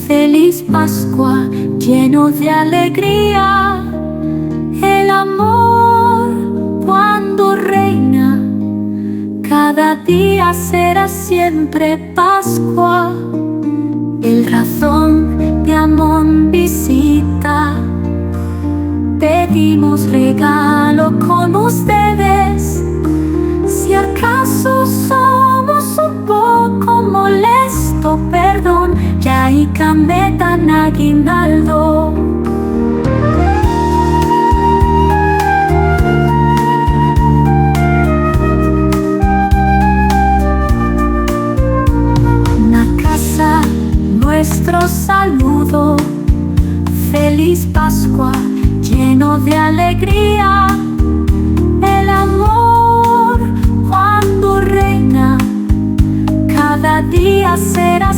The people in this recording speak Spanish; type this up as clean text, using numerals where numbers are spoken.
Feliz Pascua, lleno de alegría, el amor cuando reina, cada día será siempre Pascua. El razón de amor visita, pedimos regalo con ustedes. Si acaso somos un poco molesto, perdón, ya y cametan aguinaldo. Una casa, nuestro saludo. Feliz Pascua, lleno de alegría, el amor cuando reina, cada día será